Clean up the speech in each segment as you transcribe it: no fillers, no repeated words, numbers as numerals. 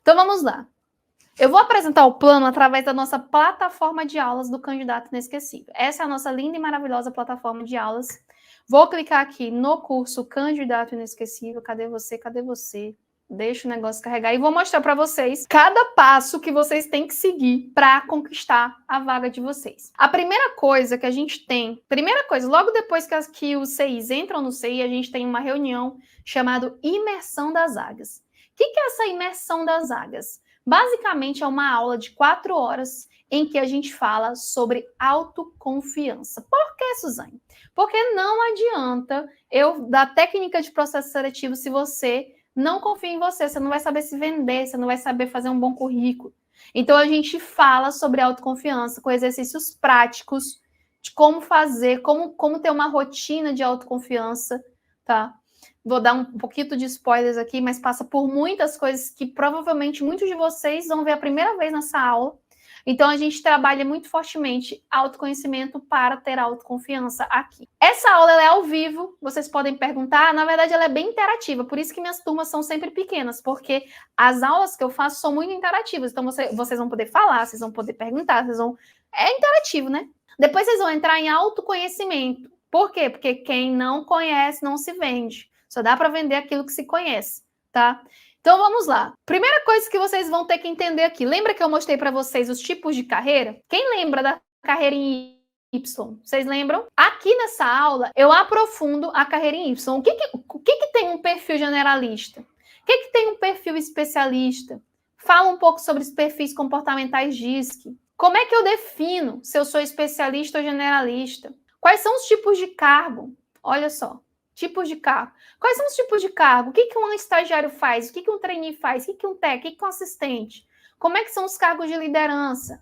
Então vamos lá. Eu vou apresentar o plano através da nossa plataforma de aulas do Candidato Inesquecível. Essa é a nossa linda e maravilhosa plataforma de aulas. Vou clicar aqui no curso Candidato Inesquecível. Cadê você? Cadê você? Deixa o negócio carregar e vou mostrar para vocês cada passo que vocês têm que seguir para conquistar a vaga de vocês. A primeira coisa que a gente tem, logo depois que os CIs entram no CI, a gente tem uma reunião chamada Imersão das Vagas. O que é essa imersão das vagas? Basicamente, é uma aula de 4 horas em que a gente fala sobre autoconfiança. Por que, Suzane? Porque não adianta eu dar técnica de processo seletivo se você não confia em você, você não vai saber se vender, você não vai saber fazer um bom currículo. Então, a gente fala sobre autoconfiança com exercícios práticos de como fazer, como ter uma rotina de autoconfiança, tá? Vou dar um pouquinho de spoilers aqui, mas passa por muitas coisas que provavelmente muitos de vocês vão ver a primeira vez nessa aula. Então, a gente trabalha muito fortemente autoconhecimento para ter autoconfiança aqui. Essa aula ela é ao vivo, vocês podem perguntar. Na verdade, ela é bem interativa, por isso que minhas turmas são sempre pequenas, porque as aulas que eu faço são muito interativas. Então, vocês vão poder falar, vocês vão poder perguntar, é interativo, né? Depois vocês vão entrar em autoconhecimento. Por quê? Porque quem não conhece não se vende. Só dá para vender aquilo que se conhece, tá? Então, vamos lá. Primeira coisa que vocês vão ter que entender aqui. Lembra que eu mostrei para vocês os tipos de carreira? Quem lembra da carreira em Y? Vocês lembram? Aqui nessa aula, eu aprofundo a carreira em Y. O que tem um perfil generalista? O que tem um perfil especialista? Fala um pouco sobre os perfis comportamentais DISC. Como é que eu defino se eu sou especialista ou generalista? Quais são os tipos de cargo? Olha só. Tipos de cargo. Quais são os tipos de cargo? O que um estagiário faz? O que um trainee faz? O que um técnico? O que um assistente? Como é que são os cargos de liderança?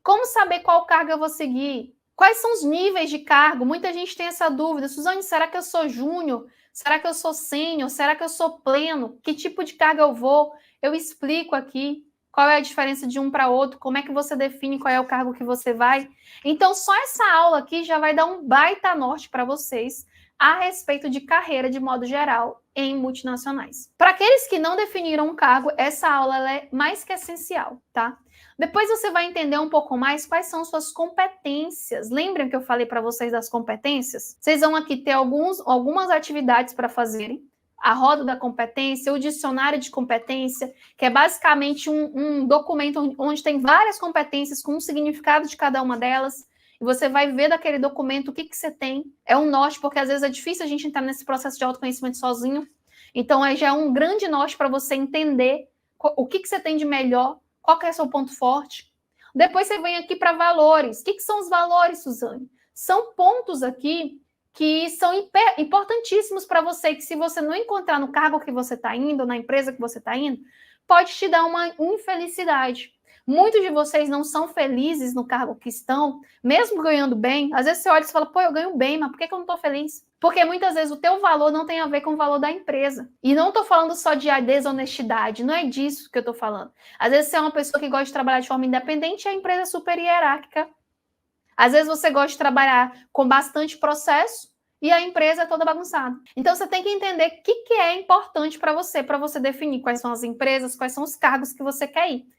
Como saber qual cargo eu vou seguir? Quais são os níveis de cargo? Muita gente tem essa dúvida. Suzane, será que eu sou júnior? Será que eu sou sênior? Será que eu sou pleno? Que tipo de cargo eu vou? Eu explico aqui qual é a diferença de um para outro, como é que você define qual é o cargo que você vai. Então, só essa aula aqui já vai dar um baita norte para vocês a respeito de carreira de modo geral em multinacionais. Para aqueles que não definiram um cargo, essa aula ela é mais que essencial, tá? Depois você vai entender um pouco mais quais são suas competências. Lembram que eu falei para vocês das competências? Vocês vão aqui ter algumas atividades para fazerem. A roda da competência, o dicionário de competência, que é basicamente um documento onde tem várias competências com o significado de cada uma delas. E você vai ver daquele documento o que você tem. É um norte, porque às vezes é difícil a gente entrar nesse processo de autoconhecimento sozinho. Então, aí já é um grande norte para você entender o que você tem de melhor, qual que é o seu ponto forte. Depois você vem aqui para valores. O que são os valores, Suzane? São pontos aqui que são importantíssimos para você, que se você não encontrar no cargo que você está indo, na empresa que você está indo, pode te dar uma infelicidade. Muitos de vocês não são felizes no cargo que estão, mesmo ganhando bem. Às vezes você olha e fala, pô, eu ganho bem, mas por que eu não estou feliz? Porque muitas vezes o teu valor não tem a ver com o valor da empresa. E não estou falando só de desonestidade, não é disso que eu estou falando. Às vezes você é uma pessoa que gosta de trabalhar de forma independente e a empresa é super hierárquica. Às vezes você gosta de trabalhar com bastante processo e a empresa é toda bagunçada. Então você tem que entender o que é importante para você definir quais são as empresas, quais são os cargos que você quer ir.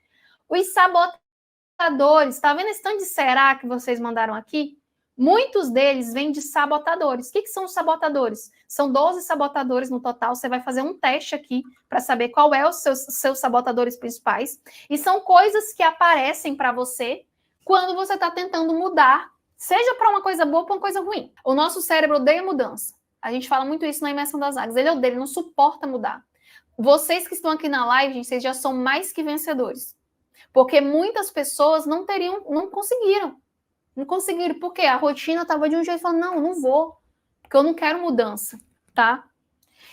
Os sabotadores, tá vendo esse tanto de será que vocês mandaram aqui? Muitos deles vêm de sabotadores. O que são os sabotadores? São 12 sabotadores no total. Você vai fazer um teste aqui para saber qual é os seus sabotadores principais. E são coisas que aparecem para você quando você está tentando mudar, seja para uma coisa boa ou para uma coisa ruim. O nosso cérebro odeia mudança. A gente fala muito isso na imersão das vagas. Ele odeia, ele não suporta mudar. Vocês que estão aqui na live, gente, vocês já são mais que vencedores. Porque muitas pessoas não conseguiram. Não conseguiram, porque a rotina estava de um jeito, falando, não vou, porque eu não quero mudança, tá?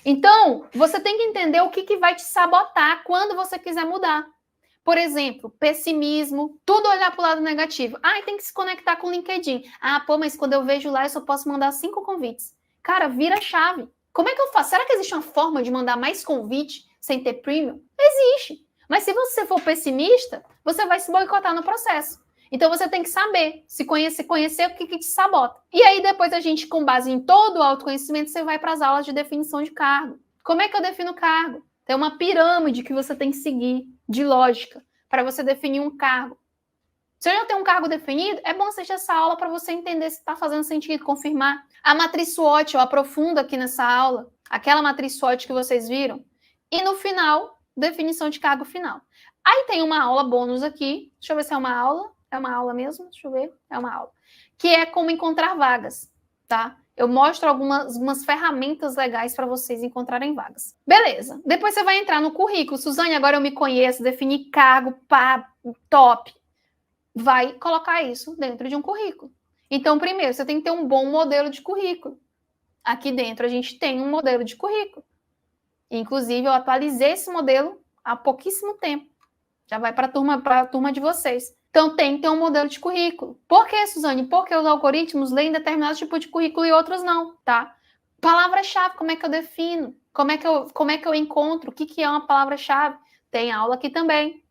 Então, você tem que entender o que vai te sabotar quando você quiser mudar. Por exemplo, pessimismo, tudo olhar para o lado negativo. Tem que se conectar com o LinkedIn. Mas quando eu vejo lá, eu só posso mandar 5 convites. Cara, vira a chave. Como é que eu faço? Será que existe uma forma de mandar mais convite sem ter premium? Existe. Mas se você for pessimista, você vai se boicotar no processo. Então, você tem que saber, se conhecer o que te sabota. E aí, depois a gente, com base em todo o autoconhecimento, você vai para as aulas de definição de cargo. Como é que eu defino cargo? Tem uma pirâmide que você tem que seguir. de lógica, para você definir um cargo. Se eu já tenho um cargo definido, é bom assistir essa aula para você entender se está fazendo sentido, confirmar. A matriz SWOT, eu aprofundo aqui nessa aula, aquela matriz SWOT que vocês viram. E no final, definição de cargo final. Aí tem uma aula bônus aqui, deixa eu ver se é uma aula. É uma aula mesmo? Deixa eu ver. É uma aula. Que é como encontrar vagas, tá? Eu mostro algumas ferramentas legais para vocês encontrarem vagas. Beleza. Depois você vai entrar no currículo. Suzane, agora eu me conheço, definir cargo, pá, top. Vai colocar isso dentro de um currículo. Então, primeiro, você tem que ter um bom modelo de currículo. Aqui dentro a gente tem um modelo de currículo. Inclusive, eu atualizei esse modelo há pouquíssimo tempo. Já vai para a turma de vocês. Então, tem que ter um modelo de currículo. Por que, Suzane? Porque os algoritmos leem determinado tipo de currículo e outros não, tá? Palavra-chave, como é que eu defino? Como é que eu encontro? O que é uma palavra-chave? Tem aula aqui também.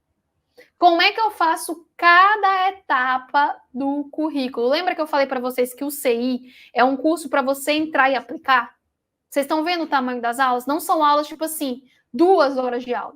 Como é que eu faço cada etapa do currículo? Lembra que eu falei para vocês que o CI é um curso para você entrar e aplicar? Vocês estão vendo o tamanho das aulas? Não são aulas tipo assim, 2 horas de aula.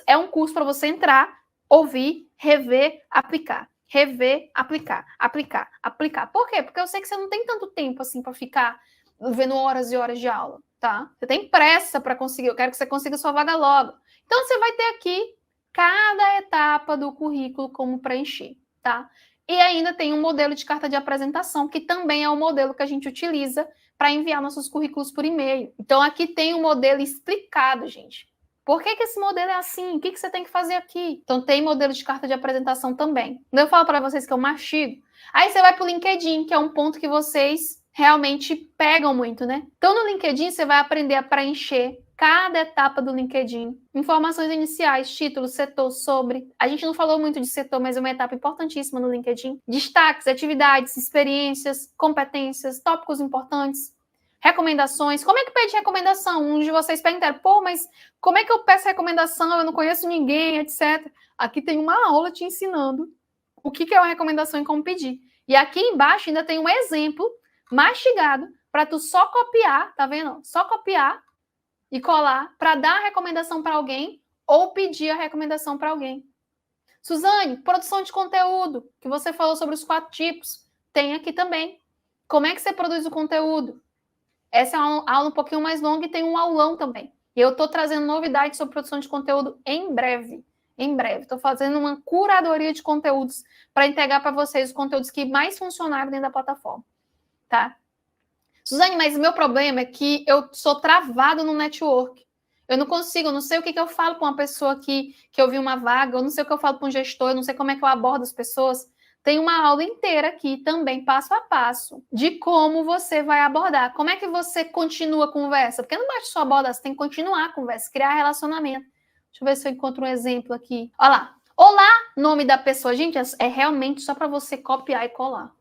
É um curso para você entrar, ouvir, rever, aplicar. Rever, aplicar, aplicar, aplicar. Por quê? Porque eu sei que você não tem tanto tempo assim para ficar vendo horas e horas de aula, tá? Você tem pressa para conseguir, eu quero que você consiga sua vaga logo. Então você vai ter aqui cada etapa do currículo como preencher, tá? E ainda tem um modelo de carta de apresentação, que também é o modelo que a gente utiliza para enviar nossos currículos por e-mail. Então aqui tem um modelo explicado, gente. Por que esse modelo é assim? O que você tem que fazer aqui? Então, tem modelo de carta de apresentação também. Quando eu falo para vocês que eu mastigo, aí você vai para o LinkedIn, que é um ponto que vocês realmente pegam muito, né? Então, no LinkedIn, você vai aprender a preencher cada etapa do LinkedIn. Informações iniciais, título, setor, sobre. A gente não falou muito de setor, mas é uma etapa importantíssima no LinkedIn. Destaques, atividades, experiências, competências, tópicos importantes. Recomendações. Como é que pede recomendação? Um de vocês perguntaram, pô, mas como é que eu peço recomendação? Eu não conheço ninguém, etc. Aqui tem uma aula te ensinando o que é uma recomendação e como pedir. E aqui embaixo ainda tem um exemplo mastigado para tu só copiar, tá vendo? Só copiar e colar para dar a recomendação para alguém ou pedir a recomendação para alguém. Suzane, produção de conteúdo, que você falou sobre os 4 tipos, tem aqui também. Como é que você produz o conteúdo? Essa é uma aula um pouquinho mais longa e tem um aulão também. E eu estou trazendo novidades sobre produção de conteúdo em breve. Em breve. Estou fazendo uma curadoria de conteúdos para entregar para vocês os conteúdos que mais funcionaram dentro da plataforma. Tá? Suzane, mas o meu problema é que eu sou travado no network. Eu não consigo, eu não sei o que eu falo com uma pessoa que eu vi uma vaga, eu não sei o que eu falo com um gestor, eu não sei como é que eu abordo as pessoas. Tem uma aula inteira aqui também, passo a passo, de como você vai abordar. Como é que você continua a conversa? Porque não basta só abordar, você tem que continuar a conversa, criar relacionamento. Deixa eu ver se eu encontro um exemplo aqui. Olha lá. Olá, nome da pessoa. Gente, é realmente só para você copiar e colar.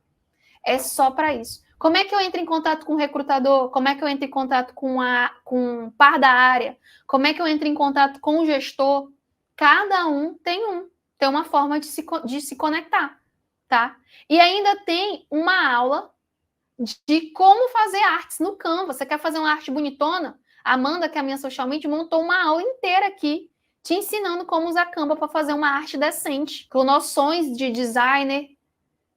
É só para isso. Como é que eu entro em contato com o recrutador? Como é que eu entro em contato com o par da área? Como é que eu entro em contato com o gestor? Cada um tem uma forma de se conectar. Tá? E ainda tem uma aula de como fazer artes no Canva. Você quer fazer uma arte bonitona? A Amanda, que é a minha social media, montou uma aula inteira aqui te ensinando como usar Canva para fazer uma arte decente, com noções de designer.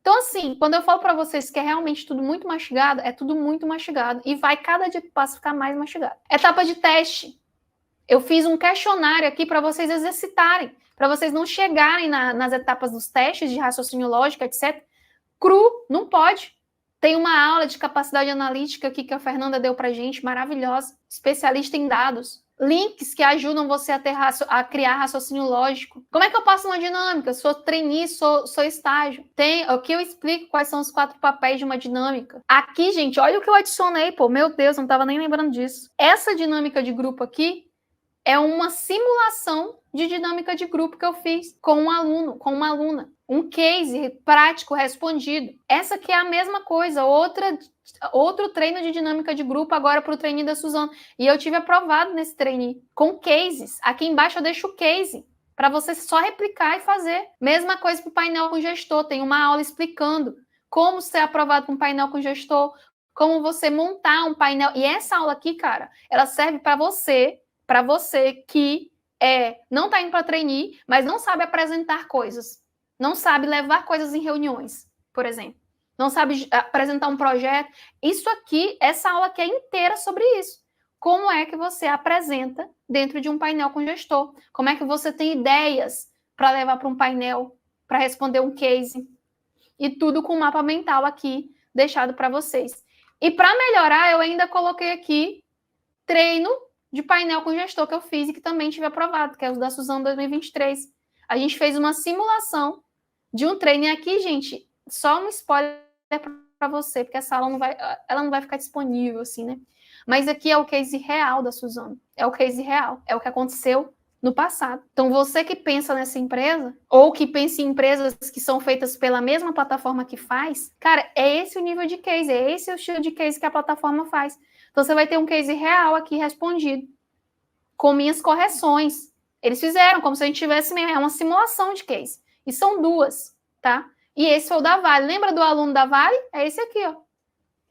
Então, assim, quando eu falo para vocês que é realmente tudo muito mastigado, é tudo muito mastigado. E vai cada dia que passa ficar mais mastigado. Etapa de teste. Eu fiz um questionário aqui para vocês exercitarem, para vocês não chegarem nas etapas dos testes de raciocínio lógico, etc. Cru, não pode. Tem uma aula de capacidade analítica aqui que a Fernanda deu para gente, maravilhosa, especialista em dados. Links que ajudam você a criar raciocínio lógico. Como é que eu passo uma dinâmica? Sou trainee, sou estágio. Aqui eu explico quais são os 4 papéis de uma dinâmica. Aqui, gente, olha o que eu adicionei, pô. Meu Deus, não estava nem lembrando disso. Essa dinâmica de grupo aqui é uma simulação de dinâmica de grupo que eu fiz com um aluno, com uma aluna. Um case prático respondido. Essa aqui é a mesma coisa, outro treino de dinâmica de grupo agora para o trainee da Suzana. E eu tive aprovado nesse trainee, com cases. Aqui embaixo eu deixo o case, para você só replicar e fazer. Mesma coisa para o painel com gestor. Tem uma aula explicando como ser aprovado com painel com gestor, como você montar um painel. E essa aula aqui, cara, ela serve para você que não está indo para trainee, mas não sabe apresentar coisas. Não sabe levar coisas em reuniões, por exemplo. Não sabe apresentar um projeto. Isso aqui, essa aula aqui é inteira sobre isso. Como é que você apresenta dentro de um painel com gestor? Como é que você tem ideias para levar para um painel, para responder um case? E tudo com um mapa mental aqui, deixado para vocês. E para melhorar, eu ainda coloquei aqui treino de painel com gestor que eu fiz e que também tive aprovado, que é o da Suzano 2023. A gente fez uma simulação de um treino. E aqui, gente, só um spoiler para você, porque essa aula ela não vai ficar disponível, assim, né? Mas aqui é o case real da Suzano. É o case real. É o que aconteceu no passado. Então, você que pensa nessa empresa, ou que pensa em empresas que são feitas pela mesma plataforma que faz, cara, é esse o nível de case, é esse o estilo de case que a plataforma faz. Então, você vai ter um case real aqui respondido, com minhas correções. Eles fizeram como se a gente tivesse mesmo, é uma simulação de case. E são 2, tá? E esse foi o da Vale. Lembra do aluno da Vale? É esse aqui, ó.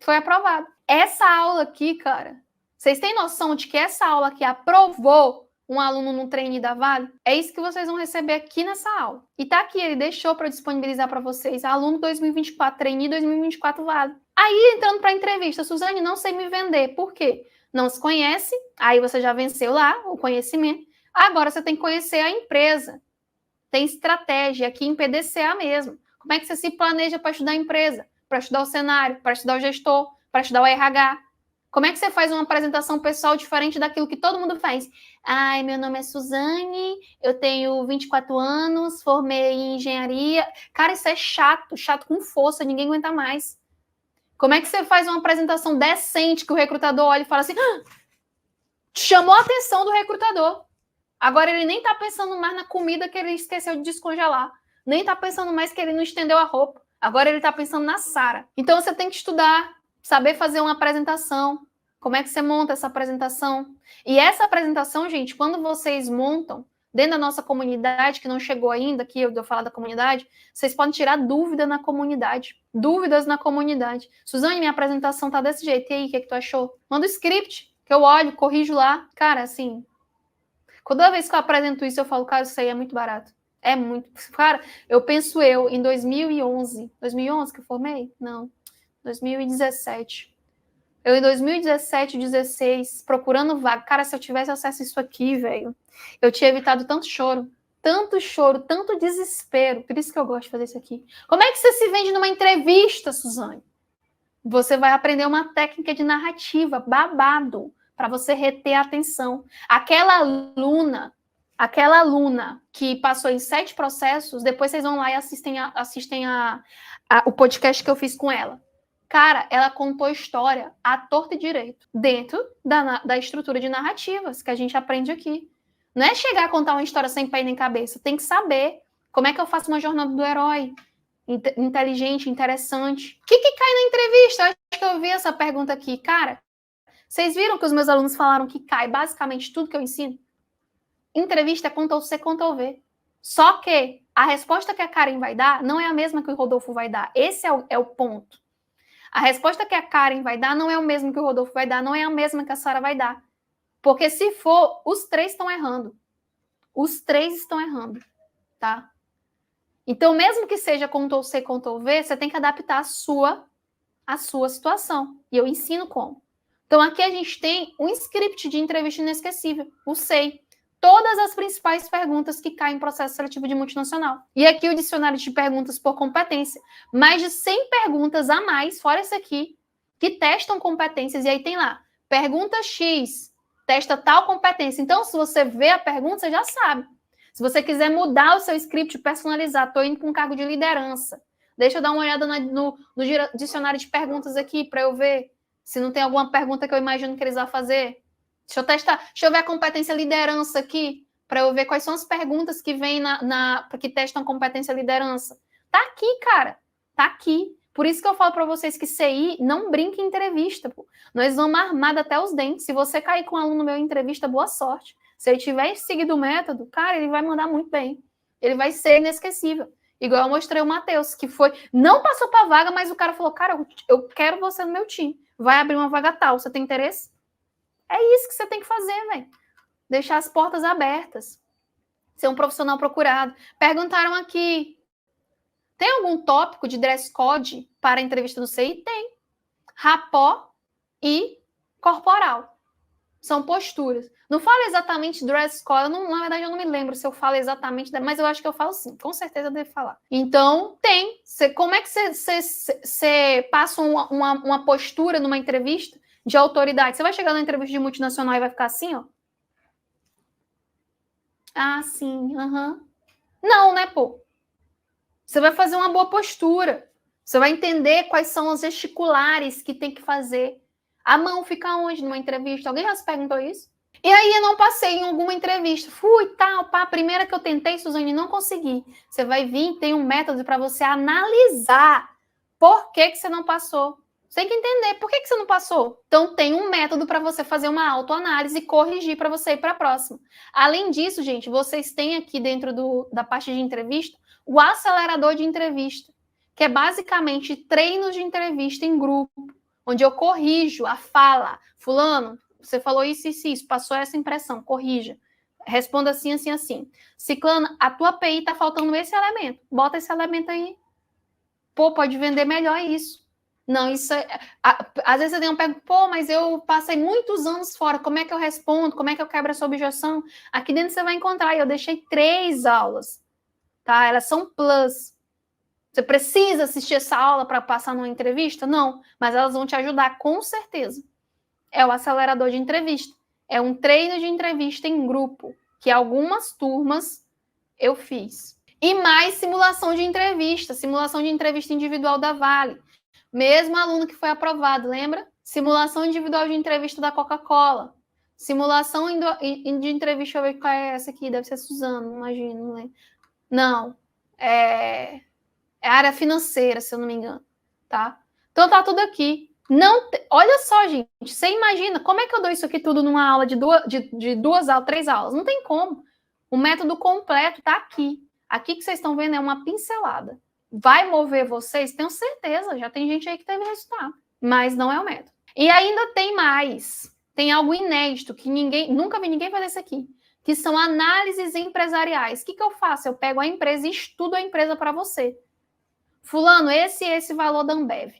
Foi aprovado. Essa aula aqui, cara, vocês têm noção de que essa aula aqui aprovou um aluno no trainee da Vale? É isso que vocês vão receber aqui nessa aula. E tá aqui, ele deixou para disponibilizar para vocês. Aluno 2024, trainee 2024 Vale. Aí, entrando para a entrevista, Suzane, não sei me vender. Por quê? Não se conhece, aí você já venceu lá o conhecimento. Agora você tem que conhecer a empresa. Tem estratégia aqui em PDCA mesmo. Como é que você se planeja para estudar a empresa? Para estudar o cenário, para estudar o gestor, para estudar o RH? Como é que você faz uma apresentação pessoal diferente daquilo que todo mundo faz? Ai, meu nome é Suzane, eu tenho 24 anos, formei em engenharia. Cara, isso é chato, chato com força, ninguém aguenta mais. Como é que você faz uma apresentação decente que o recrutador olha e fala assim, chamou a atenção do recrutador. Agora ele nem está pensando mais na comida que ele esqueceu de descongelar. Nem está pensando mais que ele não estendeu a roupa. Agora ele está pensando na Sara. Então você tem que estudar, saber fazer uma apresentação. Como é que você monta essa apresentação? E essa apresentação, gente, quando vocês montam, dentro da nossa comunidade, que não chegou ainda, aqui eu falar da comunidade, vocês podem tirar dúvida na comunidade. Dúvidas na comunidade. Suzane, minha apresentação tá desse jeito. E aí, o que tu achou? Manda o script, que eu olho, corrijo lá. Cara, assim, toda vez que eu apresento isso, eu falo, cara, isso aí é muito barato. É muito. Cara, eu penso em 2011. 2011 que eu formei? Não. 2017. Eu em 2017, 2016, procurando vaga. Cara, se eu tivesse acesso a isso aqui, velho, eu tinha evitado tanto choro, tanto desespero. Por isso que eu gosto de fazer isso aqui. Como é que você se vende numa entrevista, Suzane? Você vai aprender uma técnica de narrativa, babado, para você reter a atenção. Aquela aluna que passou em 7 processos, depois vocês vão lá e assistem o podcast que eu fiz com ela. Cara, ela contou história à torta e direito, dentro da estrutura de narrativas que a gente aprende aqui. Não é chegar a contar uma história sem pé nem cabeça, tem que saber como é que eu faço uma jornada do herói, inteligente, interessante. O que cai na entrevista? Eu acho que eu vi essa pergunta aqui. Cara, vocês viram que os meus alunos falaram que cai basicamente tudo que eu ensino? Entrevista é Ctrl+C, Ctrl+V. Só que a resposta que a Karen vai dar não é a mesma que o Rodolfo vai dar. Esse é o ponto. A resposta que a Karen vai dar não é o mesmo que o Rodolfo vai dar, não é a mesma que a Sara vai dar. Porque se for, os 3 estão errando. Os 3 estão errando, tá? Então, mesmo que seja Ctrl+C, Ctrl+V, você tem que adaptar a sua situação. E eu ensino como. Então, aqui a gente tem um script de entrevista inesquecível, o SEI. Todas as principais perguntas que caem em processo seletivo de multinacional. E aqui o dicionário de perguntas por competência. Mais de 100 perguntas a mais, fora esse aqui, que testam competências. E aí tem lá, pergunta X, testa tal competência. Então, se você vê a pergunta, você já sabe. Se você quiser mudar o seu script, personalizar, estou indo com um cargo de liderança. Deixa eu dar uma olhada no dicionário de perguntas aqui, para eu ver se não tem alguma pergunta que eu imagino que eles vão fazer. Deixa eu testar. Deixa eu ver a competência liderança aqui, para eu ver quais são as perguntas que vêm que testam competência liderança. Tá aqui, cara. Tá aqui. Por isso que eu falo para vocês que CI não brinca em entrevista. Pô. Nós vamos armado até os dentes. Se você cair com um aluno meu em entrevista, boa sorte. Se ele tiver seguido o método, cara, ele vai mandar muito bem. Ele vai ser inesquecível. Igual eu mostrei o Matheus, que não passou para a vaga, mas o cara falou, cara, eu quero você no meu time. Vai abrir uma vaga tal. Você tem interesse? É isso que você tem que fazer, velho. Deixar as portas abertas. Ser um profissional procurado. Perguntaram aqui, tem algum tópico de dress code para a entrevista do CI? Tem. Rapó e corporal. São posturas. Não falo exatamente dress code, na verdade eu não me lembro se eu falo exatamente, mas eu acho que eu falo sim, com certeza eu devo falar. Então, tem. Como é que você passa uma postura numa entrevista de autoridade? Você vai chegar na entrevista de multinacional e vai ficar assim, ó? Ah, sim, aham. Não, né, pô? Você vai fazer uma boa postura. Você vai entender quais são os gesticulares que tem que fazer. A mão fica onde numa entrevista? Alguém já se perguntou isso? E aí eu não passei em alguma entrevista. Fui, tal, pá. A primeira que eu tentei, Suzane, não consegui. Você vai vir, tem um método para você analisar por que você não passou. Você tem que entender por que você não passou. Então, tem um método para você fazer uma autoanálise e corrigir para você ir para a próxima. Além disso, gente, vocês têm aqui dentro da parte de entrevista o acelerador de entrevista, que é basicamente treinos de entrevista em grupo, onde eu corrijo a fala. Fulano, você falou isso, passou essa impressão, corrija. Responda assim, assim, assim. Ciclana, a tua API tá faltando esse elemento. Bota esse elemento aí. Pô, pode vender melhor isso. Não, isso é... Às vezes você tem um pergunta, pô, mas eu passei muitos anos fora, como é que eu respondo? Como é que eu quebro essa objeção? Aqui dentro você vai encontrar, eu deixei 3 aulas, tá? Elas são plus. Você precisa assistir essa aula para passar numa entrevista? Não, mas elas vão te ajudar com certeza. É o acelerador de entrevista. É um treino de entrevista em grupo, que algumas turmas eu fiz. E mais simulação de entrevista individual da Vale. Mesmo aluno que foi aprovado, lembra? Simulação individual de entrevista da Coca-Cola. Simulação de entrevista, deixa eu ver qual é essa aqui, deve ser Suzano, imagino, não lembro. Não, é área financeira, se eu não me engano, tá? Então tá tudo aqui. Olha só, gente, você imagina, como é que eu dou isso aqui tudo numa aula de 2 aulas, 3 aulas? Não tem como. O método completo tá aqui. Aqui que vocês estão vendo é uma pincelada. Vai mover vocês? Tenho certeza, já tem gente aí que teve resultado. Mas não é o método. E ainda tem mais. Tem algo inédito que nunca vi ninguém fazer isso aqui, que são análises empresariais. O que eu faço? Eu pego a empresa e estudo a empresa para você. Fulano, esse valor da Ambev.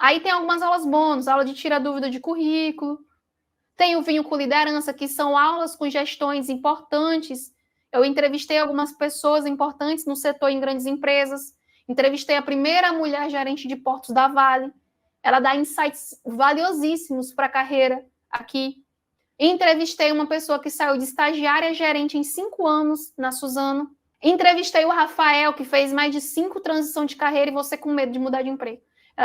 Aí tem algumas aulas bônus, aula de tira dúvida de currículo. Tem o Vinho com Liderança, que são aulas com gestões importantes. Eu entrevistei algumas pessoas importantes no setor em grandes empresas. Entrevistei a primeira mulher gerente de portos da Vale. Ela dá insights valiosíssimos para a carreira aqui. Entrevistei uma pessoa que saiu de estagiária gerente em 5 anos na Suzano. Entrevistei o Rafael, que fez mais de 5 transições de carreira e você com medo de mudar de emprego.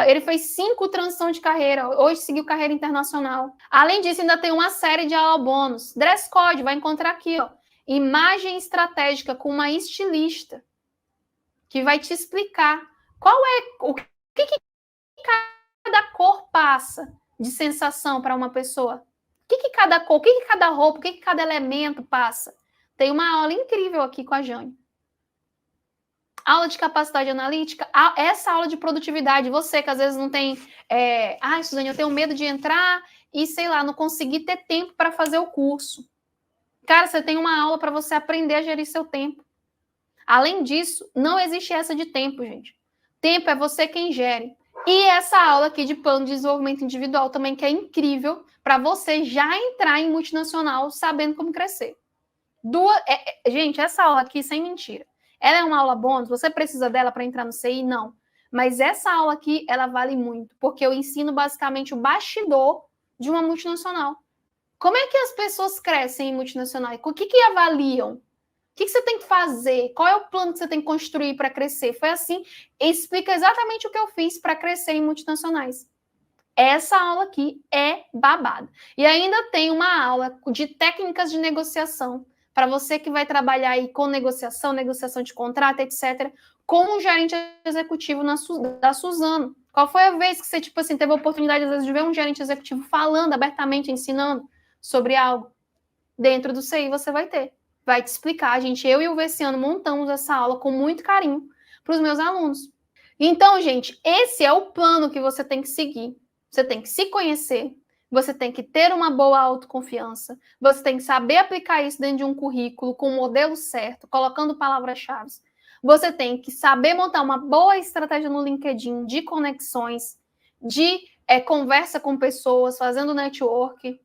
Ele fez 5 transições de carreira, hoje seguiu carreira internacional. Além disso, ainda tem uma série de aula bônus. Dress Code, vai encontrar aqui, ó. Imagem estratégica com uma estilista, que vai te explicar o que cada cor passa de sensação para uma pessoa. O que cada cor, o que cada roupa, o que cada elemento passa. Tem uma aula incrível aqui com a Jane. Aula de capacidade analítica, essa aula de produtividade, você que às vezes não tem... Suzane, eu tenho medo de entrar e, sei lá, não conseguir ter tempo para fazer o curso. Cara, você tem uma aula para você aprender a gerir seu tempo. Além disso, não existe essa de tempo, gente. Tempo é você quem gere. E essa aula aqui de plano de desenvolvimento individual também, que é incrível para você já entrar em multinacional sabendo como crescer. Gente, essa aula aqui, sem mentira, ela é uma aula bônus, você precisa dela para entrar no CI? Não. Mas essa aula aqui, ela vale muito, porque eu ensino basicamente o bastidor de uma multinacional. Como é que as pessoas crescem em multinacionais? O que avaliam? O que você tem que fazer? Qual é o plano que você tem que construir para crescer? Foi assim, explica exatamente o que eu fiz para crescer em multinacionais. Essa aula aqui é babada. E ainda tem uma aula de técnicas de negociação, para você que vai trabalhar aí com negociação de contrato, etc., com um gerente executivo da Suzano. Qual foi a vez que você, tipo assim, teve a oportunidade, às vezes, de ver um gerente executivo falando abertamente, ensinando sobre algo? Dentro do CI você vai ter. Vai te explicar. Eu e o Vessiano montamos essa aula com muito carinho para os meus alunos. Então, gente, esse é o plano que você tem que seguir. Você tem que se conhecer, você tem que ter uma boa autoconfiança, você tem que saber aplicar isso dentro de um currículo com o modelo certo, colocando palavras-chave. Você tem que saber montar uma boa estratégia no LinkedIn de conexões, de conversa com pessoas, fazendo network,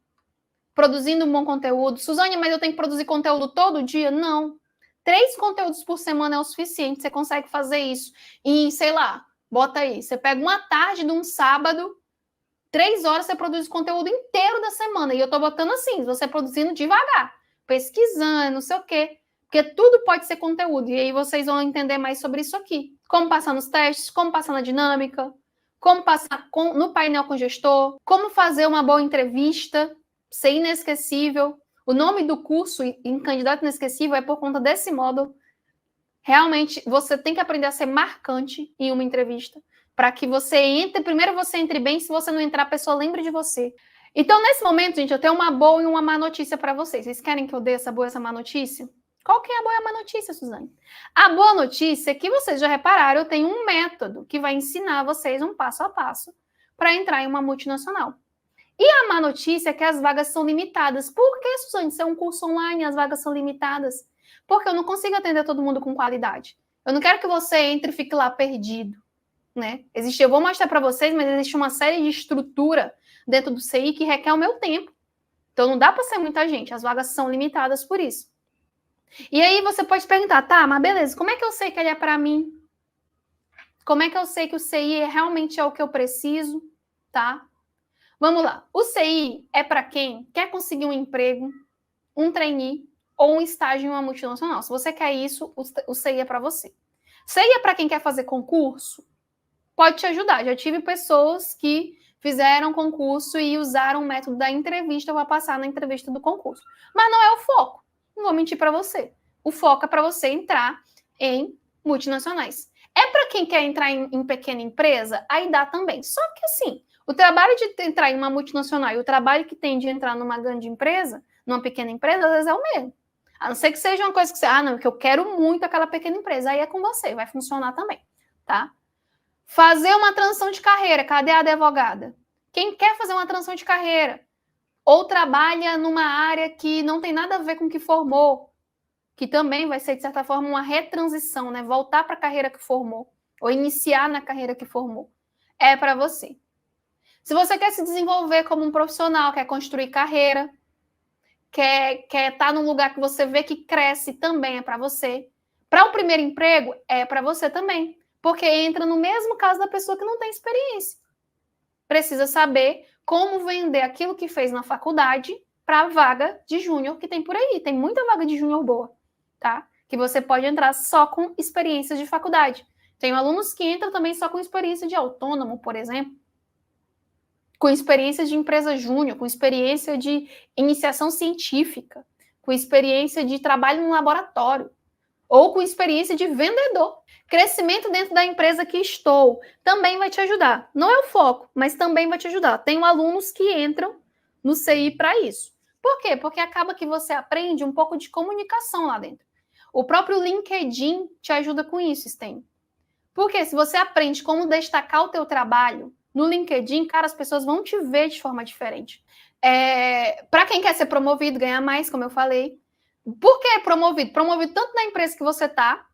produzindo um bom conteúdo. Suzane, mas eu tenho que produzir conteúdo todo dia? Não. 3 conteúdos por semana é o suficiente. Você consegue fazer isso em, sei lá, bota aí. Você pega uma tarde de um sábado, 3 horas você produz o conteúdo inteiro da semana. E eu tô botando assim, você produzindo devagar, pesquisando, não sei o quê. Porque tudo pode ser conteúdo. E aí vocês vão entender mais sobre isso aqui. Como passar nos testes, como passar na dinâmica, como passar no painel com o gestor, como fazer uma boa entrevista, ser inesquecível. O nome do curso em Candidato Inesquecível é por conta desse módulo. Realmente, você tem que aprender a ser marcante em uma entrevista, para que você entre, primeiro você entre bem, se você não entrar, a pessoa lembre de você. Então, nesse momento, gente, eu tenho uma boa e uma má notícia para vocês. Vocês querem que eu dê essa boa e essa má notícia? Qual que é a boa e a má notícia, Suzane? A boa notícia é que vocês já repararam, eu tenho um método que vai ensinar vocês um passo a passo para entrar em uma multinacional. E a má notícia é que as vagas são limitadas. Por que, Suzane? Isso é um curso online, as vagas são limitadas. Porque eu não consigo atender todo mundo com qualidade. Eu não quero que você entre e fique lá perdido, né? Eu vou mostrar para vocês, mas existe uma série de estrutura dentro do CI que requer o meu tempo. Então não dá para ser muita gente, as vagas são limitadas por isso. E aí você pode perguntar, tá, mas beleza, como é que eu sei que ele é para mim? Como é que eu sei que o CI realmente é o que eu preciso, tá? Vamos lá. O CI é para quem quer conseguir um emprego, um trainee ou um estágio em uma multinacional. Se você quer isso, o CI é para você. CI é para quem quer fazer concurso? Pode te ajudar. Já tive pessoas que fizeram concurso e usaram o método da entrevista para passar na entrevista do concurso. Mas não é o foco. Não vou mentir para você. O foco é para você entrar em multinacionais. É para quem quer entrar em pequena empresa? Aí dá também. Só que assim, o trabalho de entrar em uma multinacional e o trabalho que tem de entrar numa grande empresa, numa pequena empresa, às vezes é o mesmo. A não ser que seja uma coisa que você, não, que eu quero muito aquela pequena empresa. Aí é com você, vai funcionar também, tá? Fazer uma transição de carreira, cadê a advogada? Quem quer fazer uma transição de carreira ou trabalha numa área que não tem nada a ver com o que formou, que também vai ser, de certa forma, uma retransição, né? Voltar para a carreira que formou ou iniciar na carreira que formou. É para você. Se você quer se desenvolver como um profissional, quer construir carreira, quer estar num lugar que você vê que cresce, também é para você. Para o primeiro emprego, é para você também. Porque entra no mesmo caso da pessoa que não tem experiência. Precisa saber como vender aquilo que fez na faculdade para a vaga de júnior que tem por aí. Tem muita vaga de júnior boa, tá? Que você pode entrar só com experiências de faculdade. Tem alunos que entram também só com experiência de autônomo, por exemplo. Com experiência de empresa júnior, com experiência de iniciação científica, com experiência de trabalho no laboratório, ou com experiência de vendedor. Crescimento dentro da empresa que estou também vai te ajudar. Não é o foco, mas também vai te ajudar. Tenho alunos que entram no CI para isso. Por quê? Porque acaba que você aprende um pouco de comunicação lá dentro. O próprio LinkedIn te ajuda com isso, Sten. Porque se você aprende como destacar o teu trabalho no LinkedIn, cara, as pessoas vão te ver de forma diferente. Para quem quer ser promovido, ganhar mais, como eu falei. Por que promovido? Promovido tanto na empresa que você está,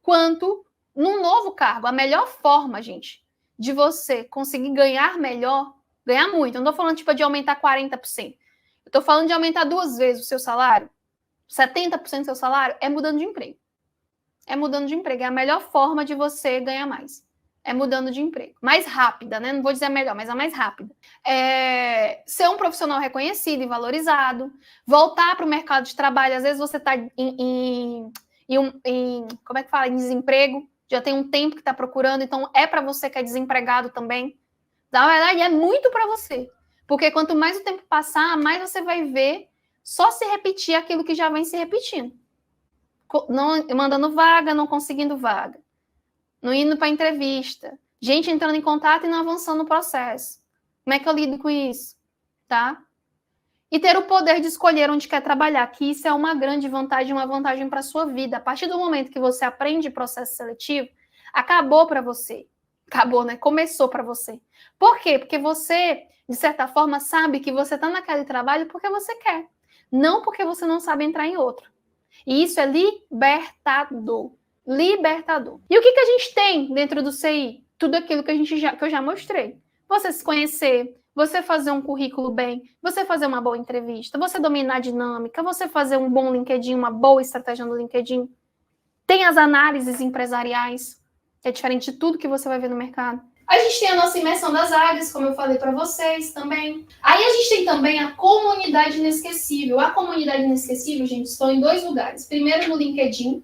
quanto num novo cargo. A melhor forma, gente, de você conseguir ganhar melhor, ganhar muito. Eu não estou falando tipo, de aumentar 40%. Eu estou falando de aumentar 2 vezes o seu salário, 70% do seu salário, é mudando de emprego. É mudando de emprego. É a melhor forma de você ganhar mais. É mudando de emprego. Mais rápida, né? Não vou dizer a melhor, mas a mais rápida. Ser um profissional reconhecido e valorizado. Voltar para o mercado de trabalho. Às vezes você está como é que fala? Em desemprego. Já tem um tempo que está procurando. Então, é para você que é desempregado também. Na verdade, é muito para você. Porque quanto mais o tempo passar, mais você vai ver só se repetir aquilo que já vem se repetindo. Não, mandando vaga, não conseguindo vaga. Não indo para entrevista. Gente entrando em contato e não avançando no processo. Como é que eu lido com isso? Tá? E ter o poder de escolher onde quer trabalhar, que isso é uma grande vantagem, uma vantagem para a sua vida. A partir do momento que você aprende processo seletivo, acabou para você. Acabou, né? Começou para você. Por quê? Porque você, de certa forma, sabe que você está naquele trabalho porque você quer. Não porque você não sabe entrar em outro. E isso é libertador. Libertador. E o que a gente tem dentro do CI? Tudo aquilo que eu já mostrei. Você se conhecer, você fazer um currículo bem, você fazer uma boa entrevista, você dominar a dinâmica, você fazer um bom LinkedIn, uma boa estratégia no LinkedIn. Tem as análises empresariais, que é diferente de tudo que você vai ver no mercado. A gente tem a nossa imersão das áreas, como eu falei para vocês também. Aí a gente tem também a comunidade inesquecível. A comunidade inesquecível, gente, estou em 2 lugares. Primeiro no LinkedIn.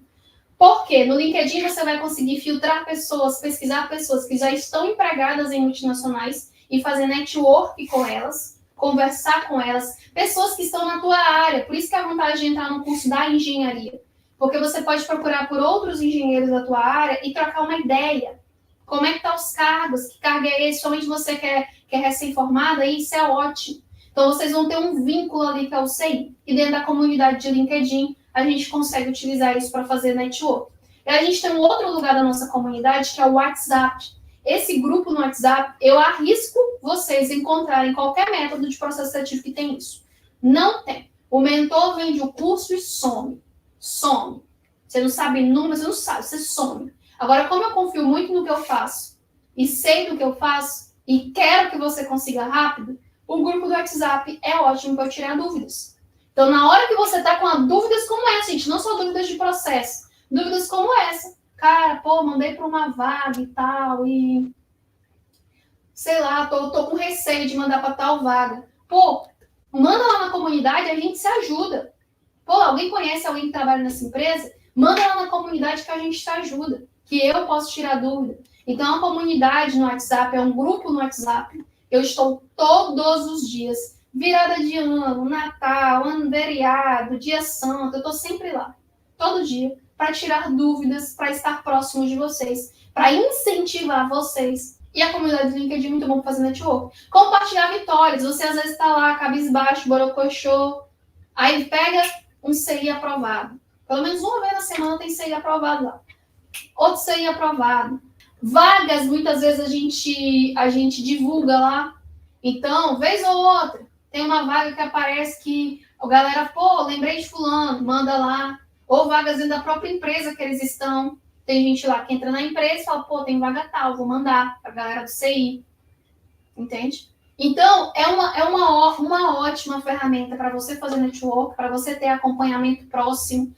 Por quê? No LinkedIn você vai conseguir filtrar pessoas, pesquisar pessoas que já estão empregadas em multinacionais e fazer network com elas, conversar com elas, pessoas que estão na tua área. Por isso que é a vontade de entrar no curso da engenharia. Porque você pode procurar por outros engenheiros da tua área e trocar uma ideia. Como é que estão os cargos? Que cargo é esse? Somente você que é recém-formada, isso é ótimo. Então, vocês vão ter um vínculo ali que é o CI. E dentro da comunidade de LinkedIn, a gente consegue utilizar isso para fazer network. E a gente tem um outro lugar da nossa comunidade, que é o WhatsApp. Esse grupo no WhatsApp, eu arrisco vocês encontrarem qualquer método de processo seletivo que tem isso. Não tem. O mentor vende o curso e some. Some. Você não sabe números, você não sabe, você some. Agora, como eu confio muito no que eu faço, e sei do que eu faço, e quero que você consiga rápido, o grupo do WhatsApp é ótimo para eu tirar dúvidas. Então, na hora que você está com dúvidas como essa, gente, não só dúvidas de processo, dúvidas como essa. Cara, pô, mandei para uma vaga e tal, e sei lá, tô com receio de mandar para tal vaga. Pô, manda lá na comunidade, a gente se ajuda. Pô, alguém conhece alguém que trabalha nessa empresa? Manda lá na comunidade que a gente te ajuda, que eu posso tirar dúvida. Então, a comunidade no WhatsApp é um grupo no WhatsApp. Eu estou todos os dias, virada de ano, Natal, aniversário, dia santo, eu estou sempre lá, todo dia, para tirar dúvidas, para estar próximo de vocês, para incentivar vocês. E a comunidade do LinkedIn é muito bom para fazer network. Compartilhar vitórias. Você às vezes está lá, cabisbaixo, borocochô, aí pega um CI aprovado. Pelo menos uma vez na semana tem CI aprovado lá. Outro CI aprovado. Vagas, muitas vezes a gente divulga lá. Então, vez ou outra, tem uma vaga que aparece que a galera, pô, lembrei de fulano, manda lá. Ou vagas dentro da própria empresa que eles estão. Tem gente lá que entra na empresa e fala, pô, tem vaga tal, vou mandar pra galera do CI. Entende? Então, é uma ótima ferramenta para você fazer network, para você ter acompanhamento próximo,